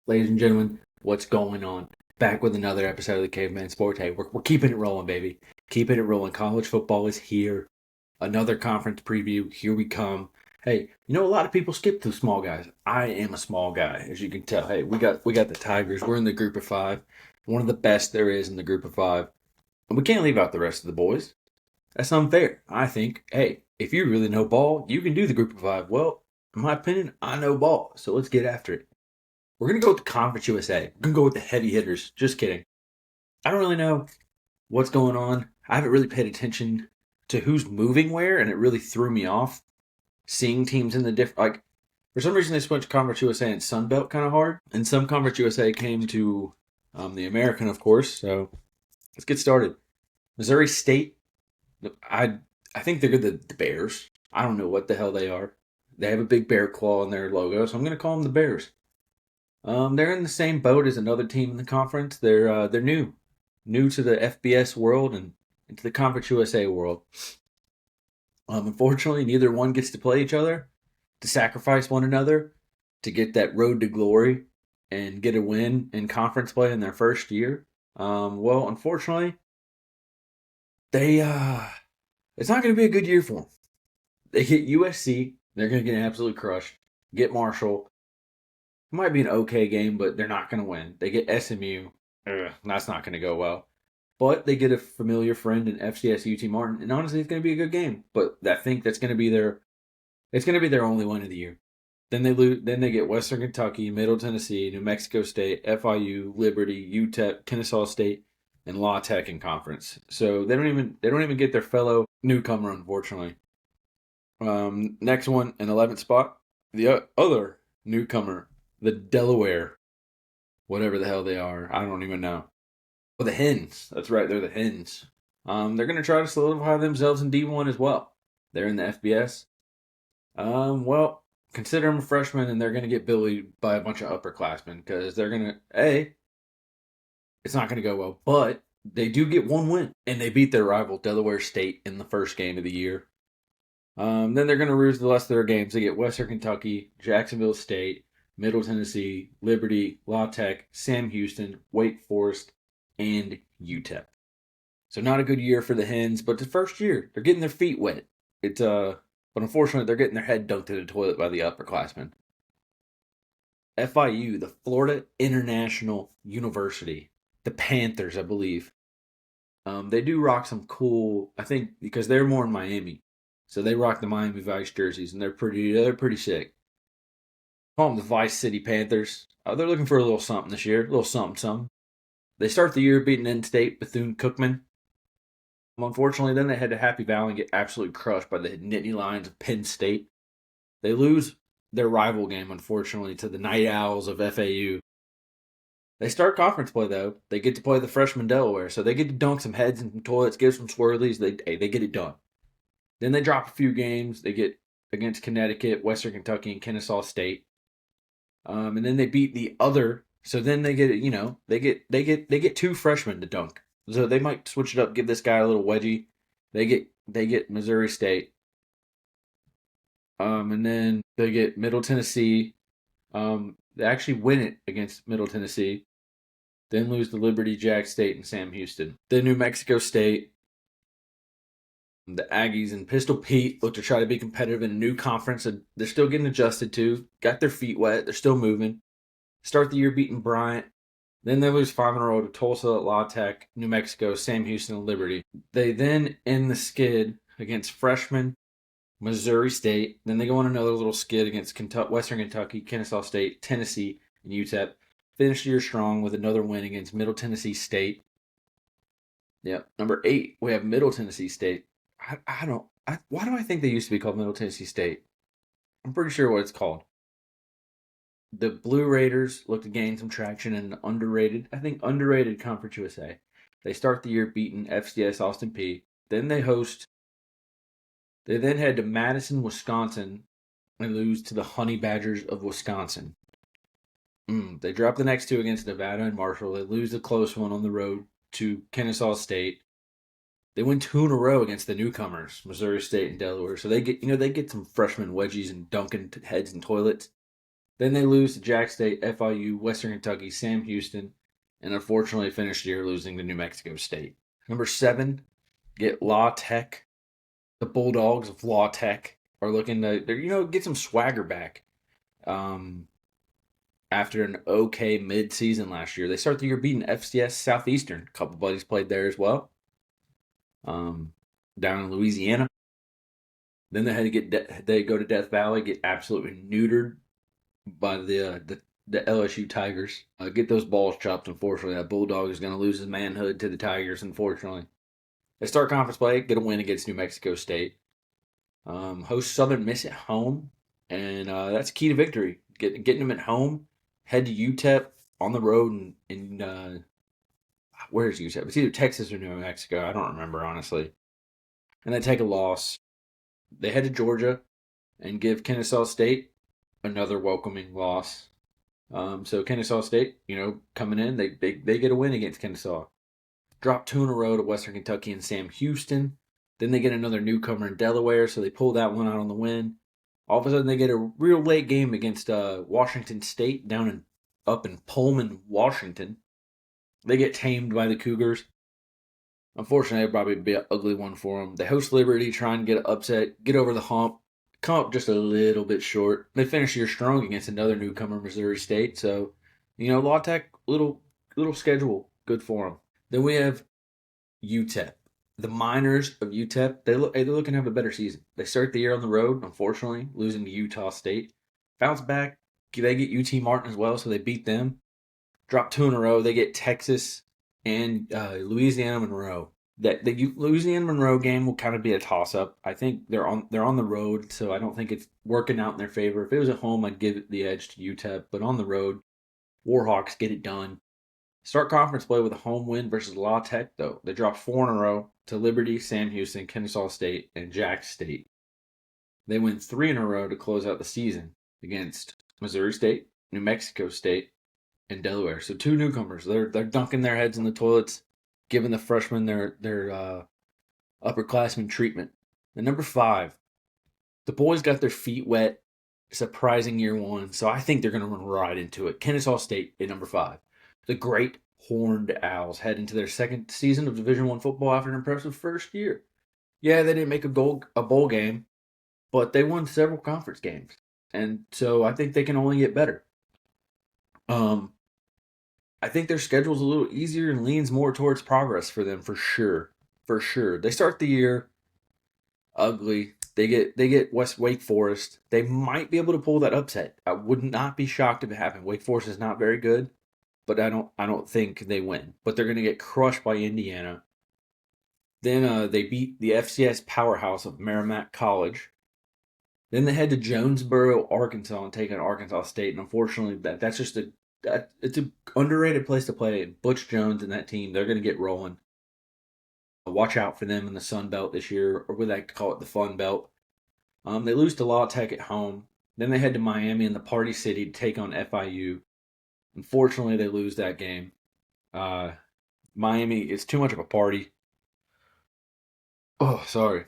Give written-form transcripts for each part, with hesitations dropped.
Ladies and gentlemen, what's going on? Back with another episode of the Caveman Sports. Hey, we're keeping it rolling, baby. Keeping it rolling. College football is here. Another conference preview. Here we come. Hey, a lot of people skip the small guys. I am a small guy, as you can tell. Hey, we got the Tigers. We're in the group of five. One of the best there is in the group of five. And we can't leave out the rest of the boys. That's unfair. I think, hey, if you really know ball, you can do the group of five. Well, in my opinion, I know ball. So let's get after it. We're going to go with the Conference USA. We're going to go with the heavy hitters. Just kidding. I don't really know what's going on. I haven't really paid attention to who's moving where, and it really threw me off seeing teams in the different. Like, for some reason, they switched Conference USA and Sun Belt kind of hard, and some Conference USA came to the American, of course. So let's get started. Missouri State. I I think they're the Bears. I don't know what the hell they are. They have a big bear claw in their logo, so I'm going to call them the Bears. They're in the same boat as another team in the conference. They're new to the FBS world and into the Conference USA world. Unfortunately, neither one gets to play each other, to sacrifice one another, to get that road to glory and get a win in conference play in their first year. Well, unfortunately, they it's not going to be a good year for them. They hit USC, they're going to get absolutely crushed. Get Marshall, it might be an okay game, but they're not going to win. They get SMU. That's not going to go well. But they get a familiar friend in FCS UT Martin, and honestly, it's going to be a good game. But I think that's going to be their it's going to be their only win of the year. Then they lose. Then they get Western Kentucky, Middle Tennessee, New Mexico State, FIU, Liberty, UTEP, Kennesaw State, and La Tech in conference. So they don't even get their fellow newcomer, unfortunately. Next one, an 11th spot, the other newcomer, the Delaware, whatever the hell they are. I don't even know. Oh, the Hens. That's right, they're the Hens. They're going to try to solidify themselves in D1 as well. They're in the FBS. Well, consider them a freshman, and they're going to get bullied by a bunch of upperclassmen because they're going to, it's not going to go well. But they do get one win, and they beat their rival, Delaware State, in the first game of the year. Then they're going to lose the rest of their games. They get Western Kentucky, Jacksonville State, Middle Tennessee, Liberty, La Tech, Sam Houston, Wake Forest, and UTEP. So not a good year for the Hens, but the first year they're getting their feet wet. But unfortunately they're getting their head dunked in the toilet by the upperclassmen. FIU, the Florida International University, the Panthers, I believe. They do rock some cool. I think because they're more in Miami, so they rock the Miami Vice jerseys, and they're pretty sick. Call them the Vice City Panthers. They're looking for a little something this year, a little something, something. They start the year beating in-state Bethune-Cookman. Unfortunately, then they head to Happy Valley and get absolutely crushed by the Nittany Lions of Penn State. They lose their rival game, unfortunately, to the Night Owls of FAU. They start conference play, though. They get to play the freshman Delaware, so they get to dunk some heads in some toilets, give some swirlies. They get it done. Then they drop a few games. They get against Connecticut, Western Kentucky, and Kennesaw State. And then they beat the other. So then they get they get two freshmen to dunk. So they might switch it up, give this guy a little wedgie. They get Missouri State. And then they get Middle Tennessee. They actually win it against Middle Tennessee. Then lose to Liberty, Jack State, and Sam Houston. Then New Mexico State. The Aggies and Pistol Pete look to try to be competitive in a new conference, and they're still getting adjusted to. Got their feet wet. They're still moving. Start the year beating Bryant. Then they lose 5 in a row to Tulsa, La Tech, New Mexico, Sam Houston, and Liberty. They then end the skid against freshman Missouri State. Then they go on another little skid against Western Kentucky, Kennesaw State, Tennessee, and UTEP. Finish the year strong with another win against Middle Tennessee State. Yep. Number 8, we have Middle Tennessee State. Why do I think they used to be called Middle Tennessee State? I'm pretty sure what it's called. The Blue Raiders look to gain some traction in an underrated Conference USA. They start the year beating FCS Austin Peay. Then they then head to Madison, Wisconsin, and lose to the Honey Badgers of Wisconsin. They drop the next two against Nevada and Marshall. They lose a close one on the road to Kennesaw State. They win 2 in a row against the newcomers, Missouri State and Delaware. So they get some freshman wedgies and dunking heads and toilets. Then they lose to Jack State, FIU, Western Kentucky, Sam Houston, and unfortunately finished the year losing to New Mexico State. Number 7, get La Tech. The Bulldogs of La Tech are looking to get some swagger back. Um, After an okay mid-season last year, they start the year beating FCS Southeastern. A couple buddies played there as well. Um, Down in Louisiana. Then they had to they go to Death Valley, get absolutely neutered by the LSU Tigers. Get those balls chopped. Unfortunately, that Bulldog is going to lose his manhood to the Tigers. Unfortunately, they start conference play, get a win against New Mexico State. Host Southern Miss at home, and that's key to victory. Getting them at home. Head to UTEP on the road in where's UTEP? It's either Texas or New Mexico. I don't remember honestly. And they take a loss. They head to Georgia and give Kennesaw State another welcoming loss. So Kennesaw State, coming in, they get a win against Kennesaw. Drop 2 in a row to Western Kentucky and Sam Houston. Then they get another newcomer in Delaware, so they pull that one out on the win. All of a sudden, they get a real late game against Washington State up in Pullman, Washington. They get tamed by the Cougars. Unfortunately, it'll probably be an ugly one for them. They host Liberty, try and get an upset, get over the hump, come up just a little bit short. They finish the year strong against another newcomer, Missouri State. So, La Tech, little schedule, good for them. Then we have UTEP. The Miners of UTEP, they're looking to have a better season. They start the year on the road, unfortunately, losing to Utah State. Bounce back, they get UT Martin as well, so they beat them. Drop 2 in a row. They get Texas and Louisiana Monroe. That the Louisiana Monroe game will kind of be a toss up. I think they're on the road, so I don't think it's working out in their favor. If it was at home, I'd give it the edge to UTEP, but on the road, Warhawks get it done. Start conference play with a home win versus La Tech, though. They dropped 4 in a row to Liberty, Sam Houston, Kennesaw State, and Jack State. They win 3 in a row to close out the season against Missouri State, New Mexico State, and Delaware. So 2 newcomers. They're dunking their heads in the toilets, giving the freshmen their upperclassmen treatment. And number 5, the boys got their feet wet. Surprising year 1, so I think they're going to run right into it. Kennesaw State at number 5. The Great Horned Owls head into their second season of Division I football after an impressive first year. Yeah, they didn't make a bowl game, but they won several conference games, and so I think they can only get better. I think their schedule's a little easier and leans more towards progress for them for sure. For sure, they start the year ugly. They get Wake Forest. They might be able to pull that upset. I would not be shocked if it happened. Wake Forest is not very good, but I don't think they win. But they're going to get crushed by Indiana. Then they beat the FCS powerhouse of Merrimack College. Then they head to Jonesboro, Arkansas, and take on Arkansas State. And unfortunately, that's just it's an underrated place to play. Butch Jones and that team, they're going to get rolling. Watch out for them in the Sun Belt this year, or what they call it, the Fun Belt. They lose to La Tech at home. Then they head to Miami in the Party City to take on FIU. Unfortunately, they lose that game. Miami is too much of a party. Oh, sorry.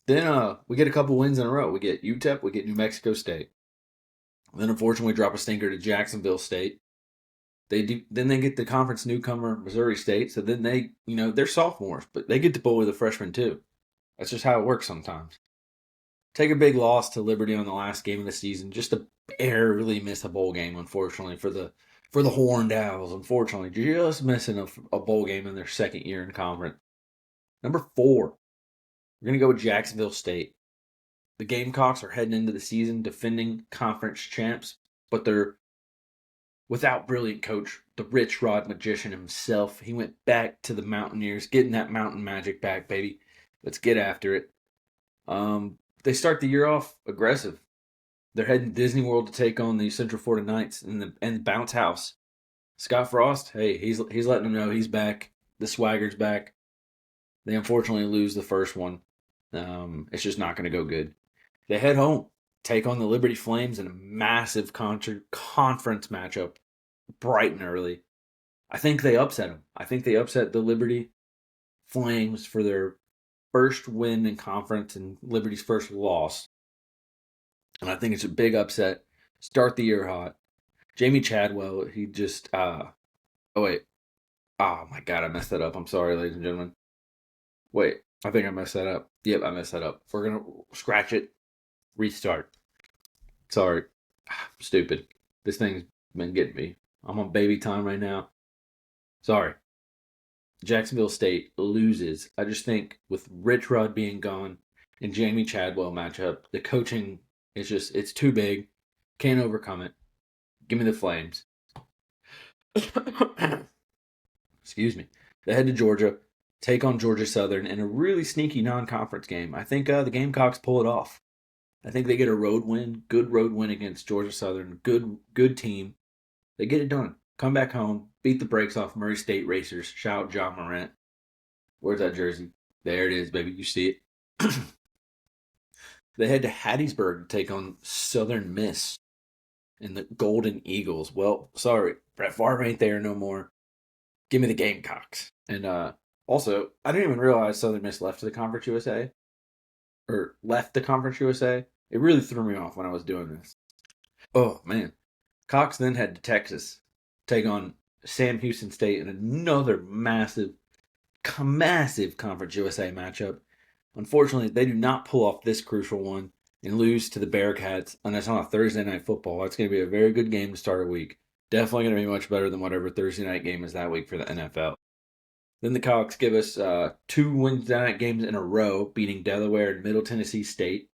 Then we get a couple wins in a row. We get UTEP, we get New Mexico State. Then unfortunately, we drop a stinker to Jacksonville State. Then they get the conference newcomer Missouri State. So then they're sophomores, but they get to bully the freshmen too. That's just how it works sometimes. Take a big loss to Liberty on the last game of the season, just to barely miss a bowl game. Unfortunately for the Horned Owls, unfortunately just missing a bowl game in their second year in conference. Number 4, we're gonna go with Jacksonville State. The Gamecocks are heading into the season defending conference champs, but they're without brilliant coach, the Rich Rod magician himself. He went back to the Mountaineers, getting that mountain magic back, baby. Let's get after it. They start the year off aggressive. They're heading to Disney World to take on the Central Florida Knights and Bounce House. Scott Frost, hey, he's letting them know he's back. The swagger's back. They unfortunately lose the first one. It's just not going to go good. They head home, take on the Liberty Flames in a massive conference matchup, bright and early. I think they upset them. I think they upset the Liberty Flames for their first win in conference and Liberty's first loss. And I think it's a big upset. Start the year hot. Jamie Chadwell, he just oh wait. Oh my god, I messed that up. I'm sorry, ladies and gentlemen. Wait, I think I messed that up. Yep, I messed that up. We're gonna scratch it, restart. Sorry. Stupid. This thing's been getting me. I'm on baby time right now. Sorry. Jacksonville State loses. I just think with Rich Rod being gone and Jamie Chadwell matchup, the coaching is just, it's too big. Can't overcome it. Give me the Flames. Excuse me. They head to Georgia, take on Georgia Southern in a really sneaky non-conference game. I think the Gamecocks pull it off. I think they get a road win, good road win against Georgia Southern, good team. They get it done. Come back home, beat the brakes off Murray State Racers. Shout out John Morant. Where's that jersey? There it is, baby. You see it. They head to Hattiesburg to take on Southern Miss and the Golden Eagles. Well, sorry, Brett Favre ain't there no more. Give me the Gamecocks. And also, I didn't even realize Southern Miss left the Conference USA. Or left the Conference USA. It really threw me off when I was doing this. Oh, man. Cox then head to Texas, take on Sam Houston State in another massive Conference USA matchup. Unfortunately, they do not pull off this crucial one and lose to the Bearcats, and that's on a Thursday night football. That's going to be a very good game to start a week. Definitely going to be much better than whatever Thursday night game is that week for the NFL. Then the Cox give us 2 Wednesday night games in a row, beating Delaware and Middle Tennessee State.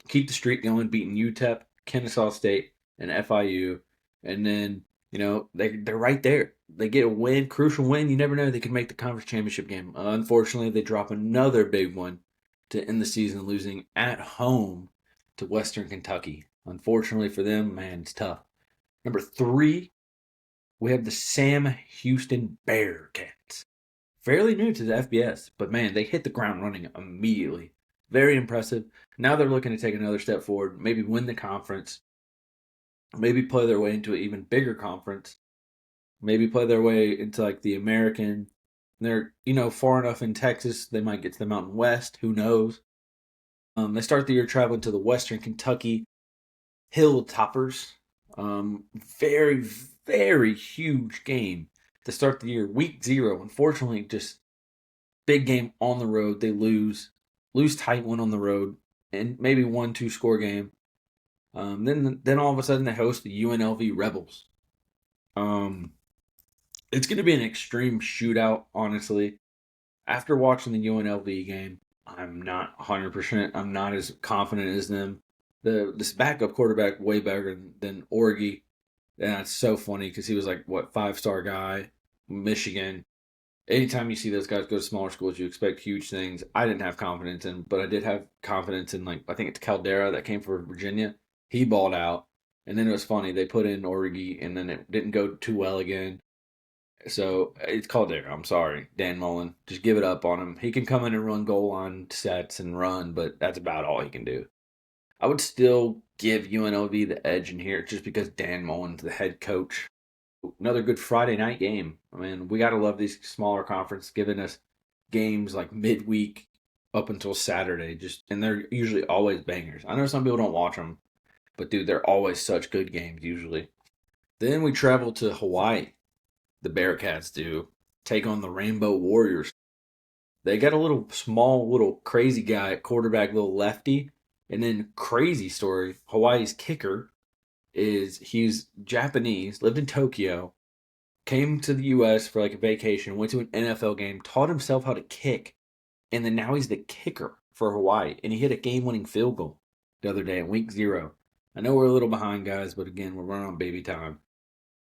Keep the streak going, beating UTEP, Kennesaw State, and FIU. And then, they're right there. They get a win, crucial win. You never know. They could make the conference championship game. Unfortunately, they drop another big one to end the season, losing at home to Western Kentucky. Unfortunately for them, man, it's tough. Number 3, we have the Sam Houston Bearcats. Fairly new to the FBS, but man, they hit the ground running immediately. Very impressive. Now they're looking to take another step forward, maybe win the conference, maybe play their way into an even bigger conference, maybe play their way into like the American. They're, far enough in Texas, they might get to the Mountain West. Who knows? They start the year traveling to the Western Kentucky Hilltoppers. Very, very huge game to start the year. Week 0. Unfortunately, just big game on the road. They lose tight one on the road, and maybe 1-2 score game. Then all of a sudden they host the UNLV Rebels. It's going to be an extreme shootout, honestly. After watching the UNLV game, I'm not 100%. I'm not as confident as them. This backup quarterback way better than Orgy. And it's so funny because he was like, 5-star guy, Michigan. Anytime you see those guys go to smaller schools, you expect huge things. I didn't have confidence in, but I did have confidence in, I think it's Caldera that came for Virginia. He balled out. And then it was funny. They put in Orgy, and then it didn't go too well again. So it's Caldera. I'm sorry, Dan Mullen. Just give it up on him. He can come in and run goal line sets and run, but that's about all he can do. I would still give UNLV the edge in here just because Dan Mullen's the head coach. Another good Friday night game. I mean, we got to love these smaller conferences giving us games like midweek up until Saturday. And they're usually always bangers. I know some people don't watch them, but dude, they're always such good games usually. Then we travel to Hawaii. The Bearcats do take on the Rainbow Warriors. They got a little crazy guy at quarterback, little lefty. And then crazy story, Hawaii's kicker he's Japanese, lived in Tokyo, came to the US for a vacation, went to an NFL game, taught himself how to kick, and then now he's the kicker for Hawaii. And he hit a game-winning field goal the other day in week 0. I know we're a little behind, guys, but again, we're running on baby time.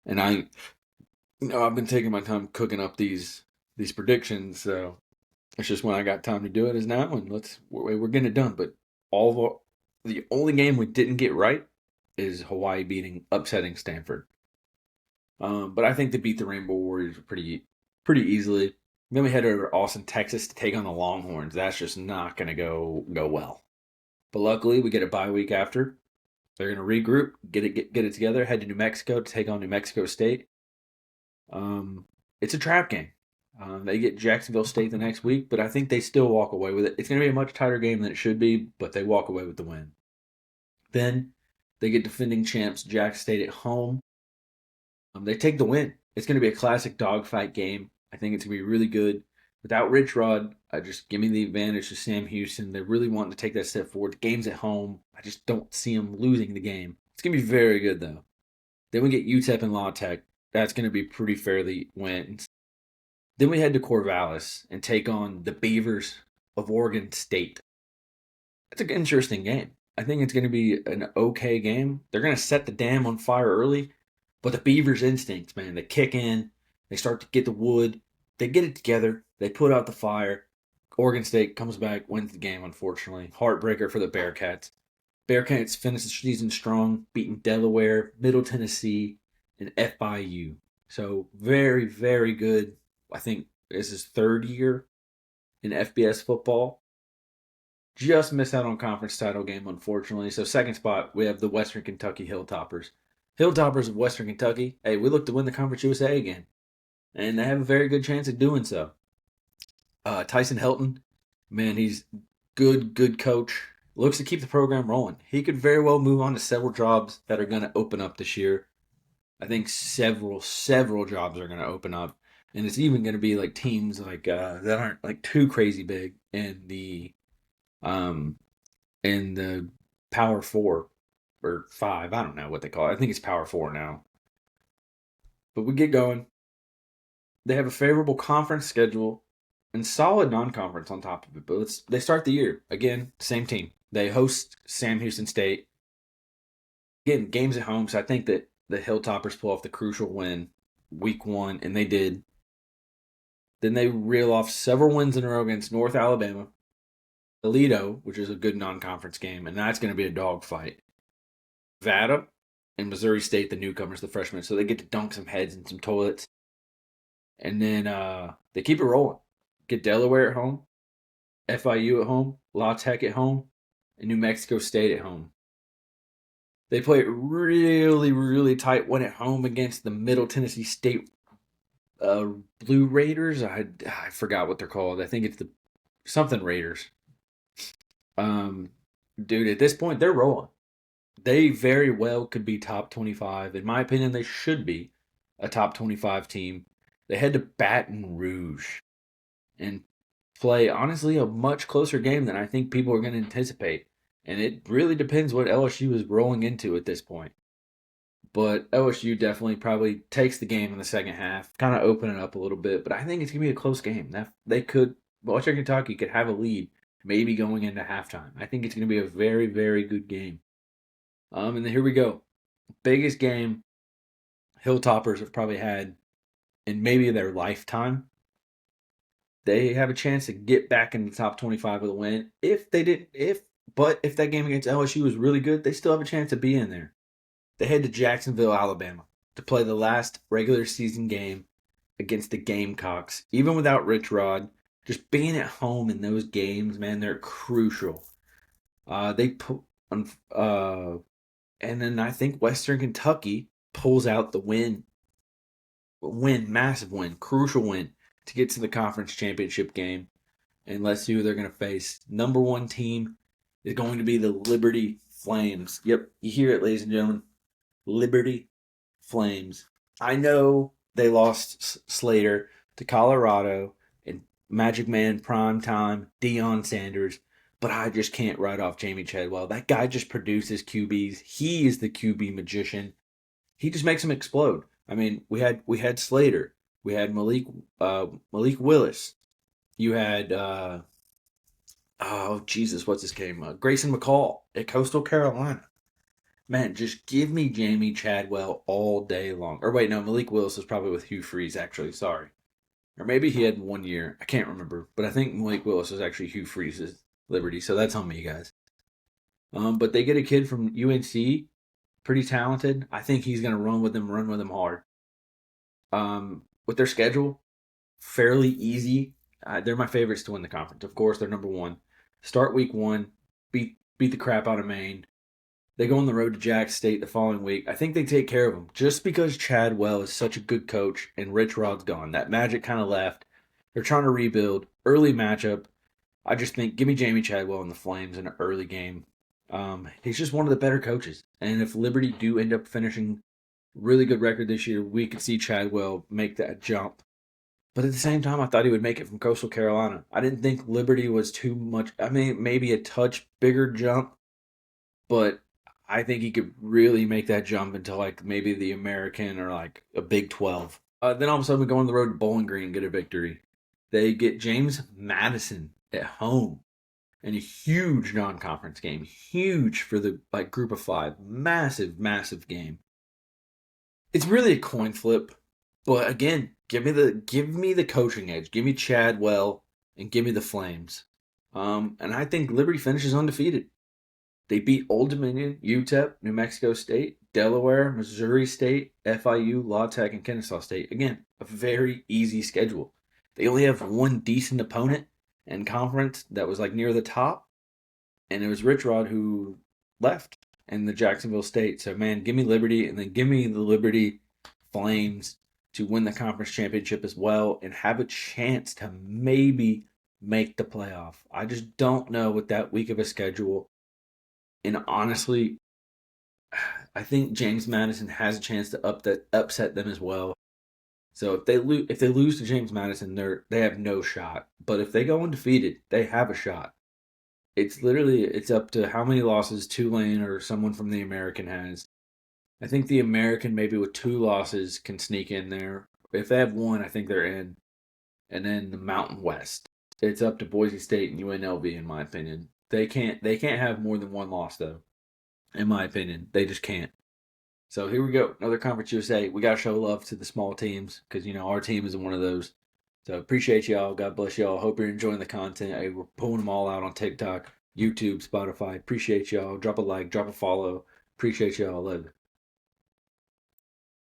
And I've been taking my time cooking up these predictions, so it's just when I got time to do it is now, and we're getting it done. But the only game we didn't get right is Hawaii upsetting Stanford. But I think they beat the Rainbow Warriors pretty easily. Then we head over to Austin, Texas to take on the Longhorns. That's just not going to go well. But luckily, we get a bye week after. They're going to regroup, get it together, head to New Mexico to take on New Mexico State. It's a trap game. They get Jacksonville State the next week, but I think they still walk away with it. It's going to be a much tighter game than it should be, but they walk away with the win. Then They get defending champs Jack State at home. They take the win. It's going to be a classic dogfight game. I think it's going to be really good. Without Rich Rod, I just give me the advantage to Sam Houston. They're really wanting to take that step forward. The game's at home. I just don't see them losing the game. It's going to be very good, though. Then we get UTEP and La Tech. That's going to be pretty fairly wins. Then we head to Corvallis and take on the Beavers of Oregon State. It's an interesting game. I think it's going to be an okay game. They're going to set the dam on fire early, but the Beavers' instincts, man, they kick in, they start to get the wood, they get it together, they put out the fire. Oregon State comes back, wins the game, unfortunately. Heartbreaker for the Bearcats. Bearcats finish the season strong, beating Delaware, Middle Tennessee, and FIU. So very, very good. I think this is third year in FBS football. Just missed out on conference title game, unfortunately. So second spot, we have the Western Kentucky Hilltoppers. Hilltoppers of Western Kentucky. Hey, we look to win the Conference USA again. And they have a very good chance of doing so. Tyson Helton, man, he's good coach. Looks to keep the program rolling. He could very well move on to several jobs that are going to open up this year. I think several jobs are going to open up. And it's even going to be like teams like that aren't like too crazy big um in the Power 4 or 5. I don't know what they call it. I think it's Power 4 now. But we get going. They have a favorable conference schedule and solid non-conference on top of it. But they start the year again, same team. They host Sam Houston State. Again, games at home, so I think that the Hilltoppers pull off the crucial win week 1, and they did. Then they reel off several wins in a row against North Alabama, Toledo, which is a good non-conference game, and that's going to be a dogfight. Nevada and Missouri State, the newcomers, the freshmen, so they get to dunk some heads in some toilets. And then they keep it rolling. Get Delaware at home, FIU at home, La Tech at home, and New Mexico State at home. They play it really, really tight one at home against the Middle Tennessee State Blue Raiders. I forgot what they're called. I think it's the something Raiders. Dude, at this point, they're rolling. They very well could be top 25. In my opinion, they should be a top 25 team. They head to Baton Rouge and play, honestly, a much closer game than I think people are going to anticipate. And it really depends what LSU is rolling into at this point. But LSU definitely probably takes the game in the second half, kind of open it up a little bit. But I think it's going to be a close game. Western Kentucky could have a lead, maybe going into halftime. I think it's going to be a very, very good game. And then here we go. Biggest game Hilltoppers have probably had in maybe their lifetime. They have a chance to get back in the top 25 with a win. If that game against LSU was really good, they still have a chance to be in there. They head to Jacksonville, Alabama to play the last regular season game against the Gamecocks. Even without Rich Rod, just being at home in those games, man, they're crucial. And then I think Western Kentucky pulls out the massive win, crucial win to get to the conference championship game. And let's see who they're going to face. Number 1 team is going to be the Liberty Flames. Yep, you hear it, ladies and gentlemen. Liberty Flames. I know they lost Slater to Colorado and Magic Man Prime Time, Deion Sanders, but I just can't write off Jamie Chadwell. That guy just produces QBs. He is the QB magician. He just makes them explode. I mean, we had Slater. We had Malik Willis. You had what's his name? Grayson McCall at Coastal Carolina. Man, just give me Jamie Chadwell all day long. Or wait, no, Malik Willis was probably with Hugh Freeze, actually. Sorry. Or maybe he had 1 year. I can't remember. But I think Malik Willis was actually Hugh Freeze's Liberty. So that's on me, guys. But they get a kid from UNC, pretty talented. I think he's going to run with them hard. With their schedule, fairly easy. They're my favorites to win the conference. Of course, they're number 1. Start week 1, beat the crap out of Maine. They go on the road to Jack State the following week. I think they take care of them just because Chadwell is such a good coach and Rich Rod's gone. That magic kind of left. They're trying to rebuild. Early matchup. I just think give me Jamie Chadwell and the Flames in an early game. He's just one of the better coaches. And if Liberty do end up finishing really good record this year, we could see Chadwell make that jump. But at the same time, I thought he would make it from Coastal Carolina. I didn't think Liberty was too much. I mean, maybe a touch bigger jump, but I think he could really make that jump into like maybe the American or like a Big 12. Then all of a sudden we go on the road to Bowling Green and get a victory. They get James Madison at home in a huge non-conference game, huge for the like group of five, massive, massive game. It's really a coin flip, but again, give me the coaching edge, give me Chadwell, and give me the Flames. And I think Liberty finishes undefeated. They beat Old Dominion, UTEP, New Mexico State, Delaware, Missouri State, FIU, La Tech, and Kennesaw State. Again, a very easy schedule. They only have one decent opponent in conference that was like near the top, and it was Rich Rod who left in the Jacksonville State. So man, give me Liberty, and then give me the Liberty Flames to win the conference championship as well and have a chance to maybe make the playoff. I just don't know with that week of a schedule. And honestly, I think James Madison has a chance to upset them as well. So if they lose to James Madison, they have no shot. But if they go undefeated, they have a shot. It's up to how many losses Tulane or someone from the American has. I think the American maybe with two losses can sneak in there. If they have one, I think they're in. And then the Mountain West. It's up to Boise State and UNLV in my opinion. They can't have more than one loss though. In my opinion, they just can't. So here we go, another Conference USA. We gotta show love to the small teams because our team is one of those. So appreciate y'all. God bless y'all. Hope you're enjoying the content. Hey, we're pulling them all out on TikTok, YouTube, Spotify. Appreciate y'all. Drop a like, drop a follow. Appreciate y'all. Love you.